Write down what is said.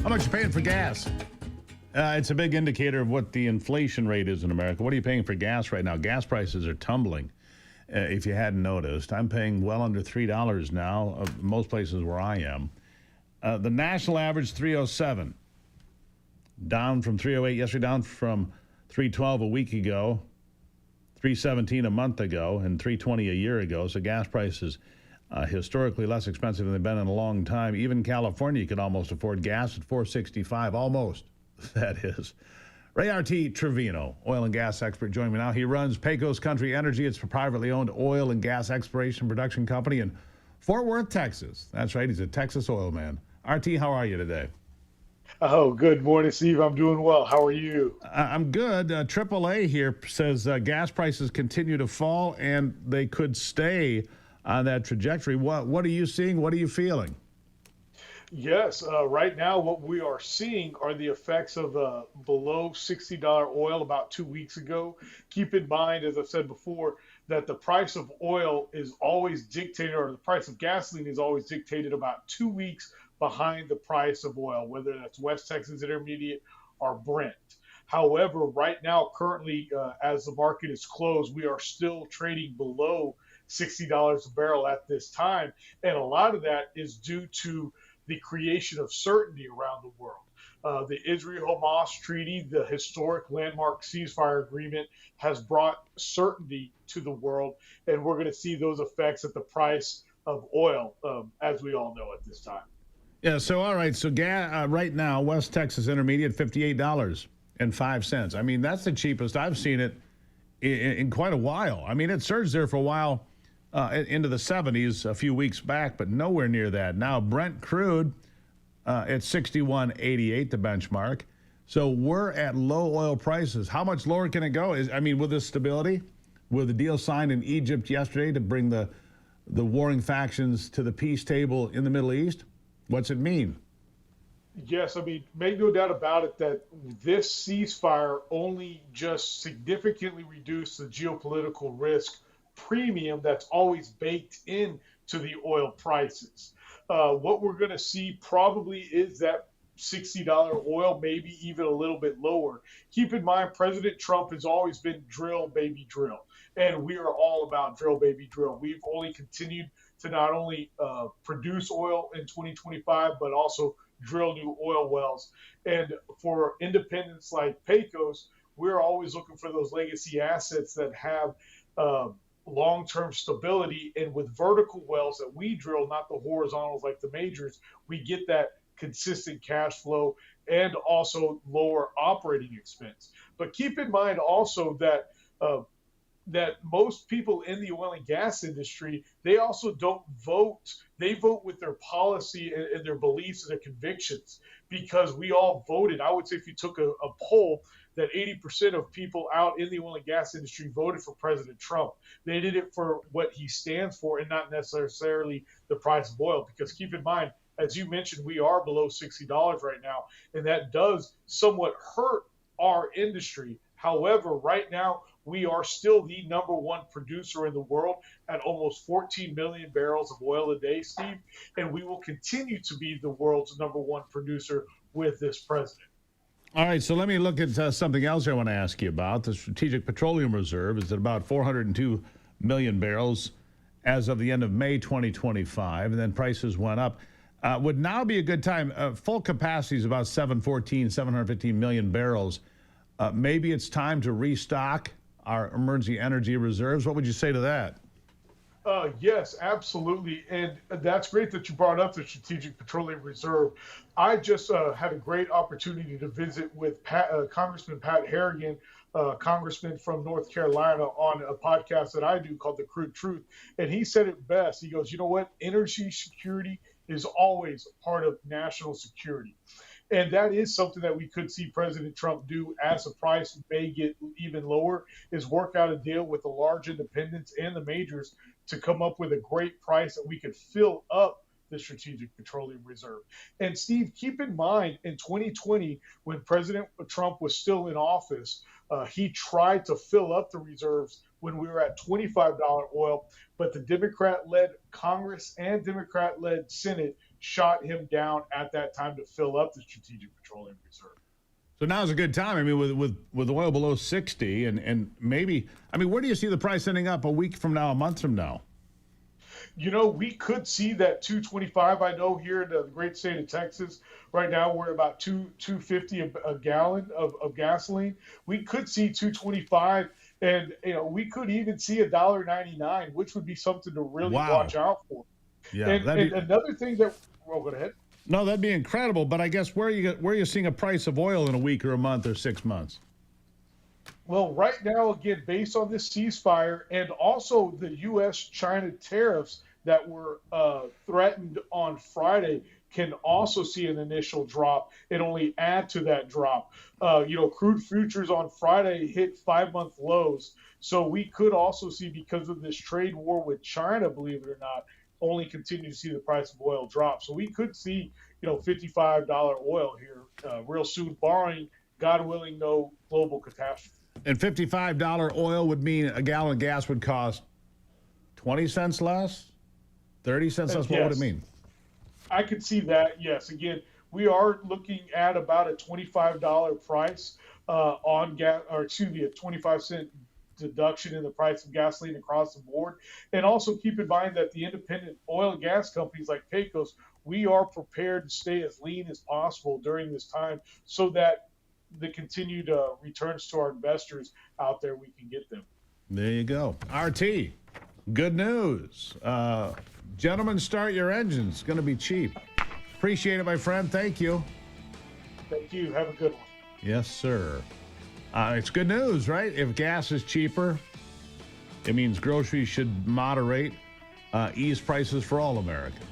How much you paying for gas? It's a big indicator of what the inflation rate is in America. What are you paying for gas right now? Gas prices are tumbling. If you hadn't noticed, I'm paying well under $3 now, most places where I am. The national average, 307. Down from 308 yesterday, down from 312 a week ago, 317 a month ago, and 320 a year ago. So gas prices historically less expensive than they've been in a long time. Even California could almost afford gas at $4.65, almost, that is. Ray R.T. Trevino, oil and gas expert, joining me now. He runs Pecos Country Energy. It's a privately owned oil and gas exploration production company in Fort Worth, Texas. That's right, he's a Texas oil man. R.T., how are you today? Oh, good morning, Steve. I'm doing well. How are you? I'm good. AAA here says gas prices continue to fall, and they could stay on that trajectory. What are you seeing? What are you feeling? Yes, right now what we are seeing are the effects of below $60 oil about 2 weeks ago. Keep in mind, as I've said before, that the price of oil is always dictated, or the price of gasoline is always dictated about 2 weeks behind the price of oil, whether that's West Texas Intermediate or Brent. However, right now, currently, as the market is closed, we are still trading below $60 a barrel at this time. And a lot of that is due to the creation of certainty around the world. The Israel-Hamas treaty, the historic landmark ceasefire agreement, has brought certainty to the world, and we're going to see those effects at the price of oil, as we all know at this time. Yeah, so all right, so right now, West Texas Intermediate, $58.05. I mean, that's the cheapest I've seen it in quite a while. I mean, it surged there for a while into the 70s a few weeks back, but nowhere near that. Now, Brent crude at 61.88, the benchmark. So we're at low oil prices. How much lower can it go? With this stability, with the deal signed in Egypt yesterday to bring the warring factions to the peace table in the Middle East, what's it mean? Yes, make no doubt about it that this ceasefire only just significantly reduced the geopolitical risk premium that's always baked into the oil prices. What we're going to see probably is that $60 oil, maybe even a little bit lower. Keep in mind, President Trump has always been drill, baby, drill. And we are all about drill, baby, drill. We've only continued to not only produce oil in 2025, but also drill new oil wells. And for independents like Pecos, we're always looking for those legacy assets that have long-term stability. And with vertical wells that we drill, not the horizontals like the majors, we get that consistent cash flow and also lower operating expense. But keep in mind also that that most people in the oil and gas industry, they also don't vote. They vote with their policy and their beliefs and their convictions, because we all voted. I would say if you took a poll, that 80% of people out in the oil and gas industry voted for President Trump. They did it for what he stands for and not necessarily the price of oil. Because keep in mind, as you mentioned, we are below $60 right now, and that does somewhat hurt our industry. However, right now, we are still the number one producer in the world at almost 14 million barrels of oil a day, Steve, and we will continue to be the world's number one producer with this president. All right, so let me look at something else I want to ask you about. The Strategic Petroleum Reserve is at about 402 million barrels as of the end of May 2025, and then prices went up. Would now be a good time. Full capacity is about 715 million barrels. Maybe it's time to restock our emergency energy reserves. What would you say to that? Yes, absolutely. And that's great that you brought up the Strategic Petroleum Reserve. I just had a great opportunity to visit with Congressman Pat Harrigan, congressman from North Carolina, on a podcast that I do called the Crude Truth. And he said it best. He goes, you know what? Energy security is always part of national security. And that is something that we could see President Trump do as the price may get even lower, is work out a deal with the large independents and the majors to come up with a great price that we could fill up the Strategic Petroleum Reserve. And Steve, keep in mind, in 2020, when President Trump was still in office, he tried to fill up the reserves when we were at $25 oil, but the Democrat-led Congress and Democrat-led Senate shot him down at that time to fill up the strategic petroleum reserve. So now's a good time. I mean, with oil below 60, and maybe, I mean, where do you see the price ending up a week from now, a month from now? We could see that 225. I know here in the great state of Texas, right now we're at about 250 a gallon of gasoline. We could see 225, and we could even see $1.99, which would be something to really watch out for. Yeah, and another thing that, well, go ahead. No, that'd be incredible. But I guess where are you seeing a price of oil in a week or a month or 6 months? Well, right now, again, based on this ceasefire and also the U.S.-China tariffs that were threatened on Friday, can also see an initial drop and only add to that drop. Crude futures on Friday hit 5-month lows. So we could also see, because of this trade war with China, believe it or not, only continue to see the price of oil drop. So we could see, $55 oil here real soon, barring, God willing, no global catastrophe. And $55 oil would mean a gallon of gas would cost 20 cents less, 30 cents less. What would it mean? I could see that. Yes. Again, we are looking at about a $25 price on gas, or excuse me, a 25-cent deduction in the price of gasoline across the board. And also keep in mind that the independent oil and gas companies like Pecos, we are prepared to stay as lean as possible during this time so that the continued returns to our investors out there, we can get them. There you go. RT, good news. Gentlemen, start your engines. It's going to be cheap. Appreciate it, my friend. Thank you. Thank you. Have a good one. Yes, sir. It's good news, right? If gas is cheaper, it means groceries should moderate, ease prices for all Americans.